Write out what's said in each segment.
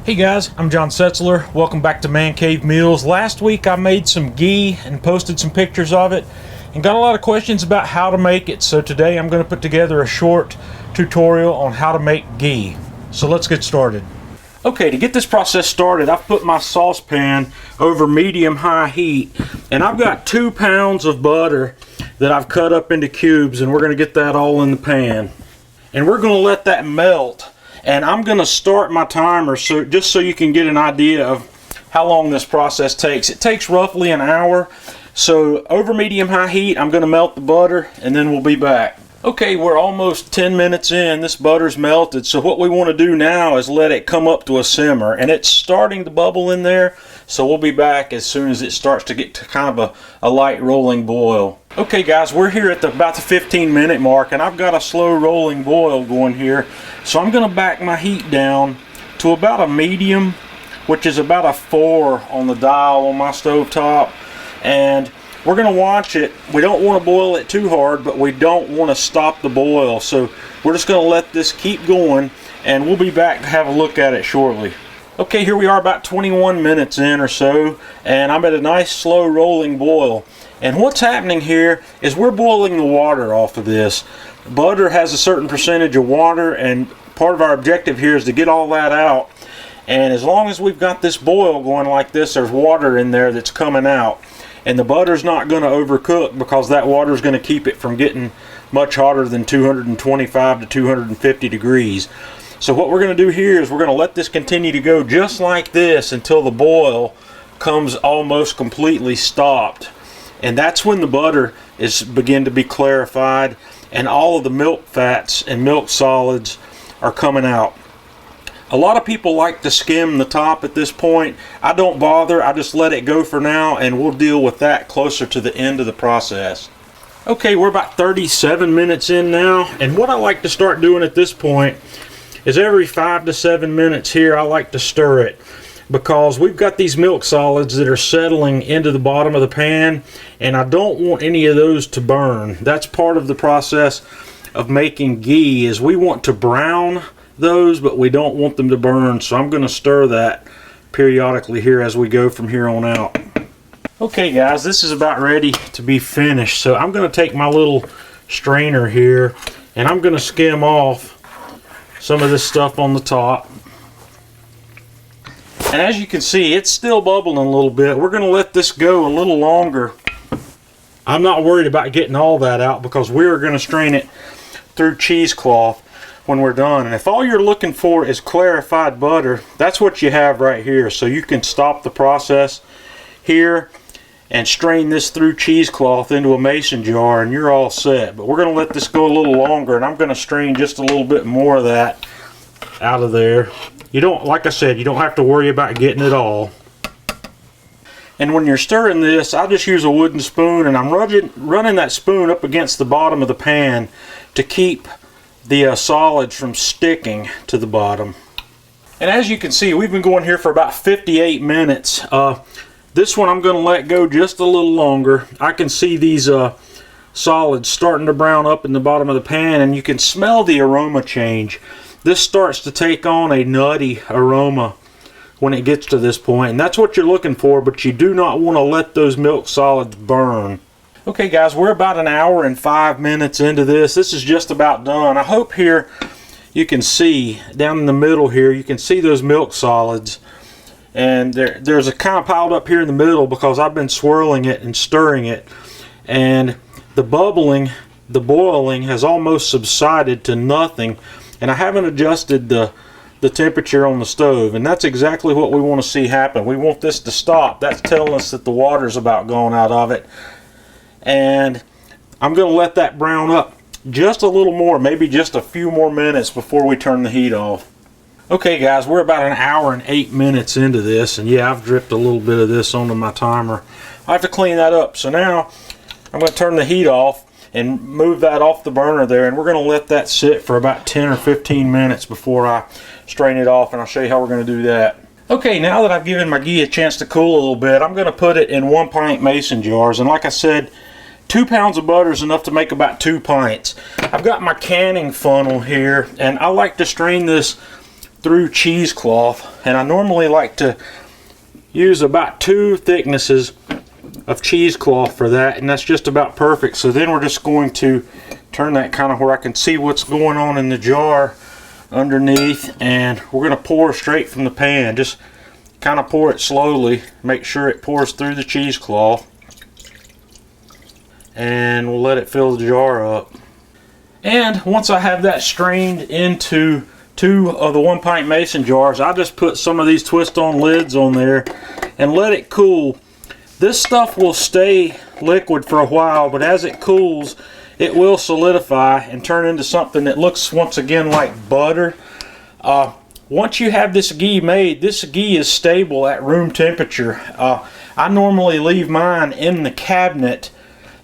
Hey guys, I'm John Setzler. Welcome back to Man Cave Meals. Last week I made some ghee and posted some pictures of it and got a lot of questions about how to make it. So today I'm going to put together a short tutorial on how to make ghee. So let's get started. Okay, to get this process started, I've put my saucepan over medium-high heat and I've got 2 pounds of butter that I've cut up into cubes, and we're going to get that all in the pan. And we're going to let that melt. And I'm going to start my timer just so you can get an idea of how long this process takes. It takes roughly an hour. So over medium-high heat, I'm going to melt the butter and then we'll be back. Okay, we're almost 10 minutes in. This butter's melted. So what we want to do now is let it come up to a simmer. And it's starting to bubble in there. So we'll be back as soon as it starts to get to kind of a light rolling boil. Okay guys, we're here at about the 15-minute mark, and I've got a slow rolling boil going here. So I'm going to back my heat down to about a medium, which is about a 4 on the dial on my stove top. And we're going to watch it. We don't want to boil it too hard, but we don't want to stop the boil. So we're just going to let this keep going, and we'll be back to have a look at it shortly. Okay, here we are about 21 minutes in or so, and I'm at a nice slow rolling boil. And what's happening here is we're boiling the water off of this. Butter has a certain percentage of water, and part of our objective here is to get all that out. And as long as we've got this boil going like this, there's water in there that's coming out. And the butter's not going to overcook because that water is going to keep it from getting much hotter than 225 to 250 degrees. So what we're going to do here is we're going to let this continue to go just like this until the boil comes almost completely stopped. And that's when the butter is begin to be clarified and all of the milk fats and milk solids are coming out. A lot of people like to skim the top at this point. I don't bother. I just let it go for now, and we'll deal with that closer to the end of the process. Okay, we're about 37 minutes in now, and what I like to start doing at this point is every 5 to 7 minutes here I like to stir it, because we've got these milk solids that are settling into the bottom of the pan, and I don't want any of those to burn. That's part of the process of making ghee, is we want to brown those, but we don't want them to burn. So I'm going to stir that periodically here as we go from here on out. Okay guys, this is about ready to be finished. So I'm going to take my little strainer here and I'm going to skim off some of this stuff on the top. And as you can see, it's still bubbling a little bit. We're going to let this go a little longer. I'm not worried about getting all that out because we're going to strain it through cheesecloth when we're done. And if all you're looking for is clarified butter, that's what you have right here. So you can stop the process here and strain this through cheesecloth into a mason jar and you're all set. But we're going to let this go a little longer, and I'm going to strain just a little bit more of that out of there. You don't, like I said, you don't have to worry about getting it all. And when you're stirring this, I just use a wooden spoon, and I'm running that spoon up against the bottom of the pan to keep the solids from sticking to the bottom. And as you can see, we've been going here for about 58 minutes. This one I'm going to let go just a little longer. I can see these solids starting to brown up in the bottom of the pan, and you can smell the aroma change. This starts to take on a nutty aroma when it gets to this point, and that's what you're looking for, but you do not want to let those milk solids burn. Okay guys, we're about an hour and 5 minutes into this. This is just about done. I hope here you can see down in the middle here, you can see those milk solids, and there's a kind of piled up here in the middle because I've been swirling it and stirring it, and the bubbling, the boiling has almost subsided to nothing, and I haven't adjusted the temperature on the stove, and that's exactly what we want to see happen. We want this to stop. That's telling us that the water's about gone out of it. And I'm going to let that brown up just a little more, maybe just a few more minutes before we turn the heat off. Okay guys, we're about an hour and 8 minutes into this, and yeah, I've dripped a little bit of this onto my timer. I have to clean that up. So now I'm going to turn the heat off and move that off the burner there, and we're going to let that sit for about 10 or 15 minutes before I strain it off, and I'll show you how we're going to do that. Okay, now that I've given my ghee a chance to cool a little bit, I'm going to put it in 1 pint mason jars, and like I said, 2 pounds of butter is enough to make about 2 pints. I've got my canning funnel here, and I like to strain this through cheesecloth, and I normally like to use about 2 thicknesses of cheesecloth for that, and that's just about perfect. So then we're just going to turn that kind of where I can see what's going on in the jar underneath, and we're going to pour straight from the pan. Just kind of pour it slowly, make sure it pours through the cheesecloth, and we'll let it fill the jar up. And once I have that strained into 2 of the 1 pint mason jars, I just put some of these twist on lids on there and let it cool. This stuff will stay liquid for a while, but as it cools, it will solidify and turn into something that looks once again like butter. Once you have this ghee made, this ghee is stable at room temperature. I normally leave mine in the cabinet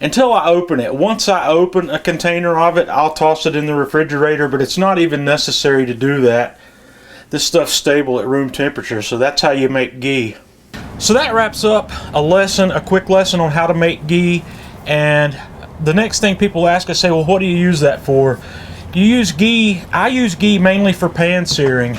until I open it. Once I open a container of it, I'll toss it in the refrigerator, but it's not even necessary to do that. This stuff's stable at room temperature, so that's how you make ghee. So that wraps up a quick lesson on how to make ghee. And the next thing people ask, I say, well, what do you use that for? Do you use ghee? I use ghee mainly for pan searing.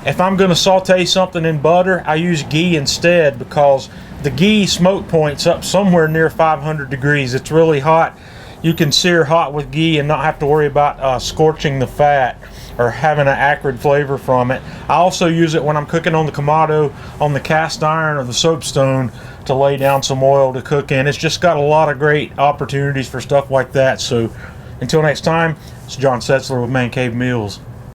If I'm going to saute something in butter, I use ghee instead, because the ghee smoke point's up somewhere near 500 degrees. It's really hot. You can sear hot with ghee and not have to worry about scorching the fat or having an acrid flavor from it. I also use it when I'm cooking on the Kamado, on the cast iron or the soapstone, to lay down some oil to cook in. It's just got a lot of great opportunities for stuff like that. So until next time, it's John Setzler with Man Cave Meals.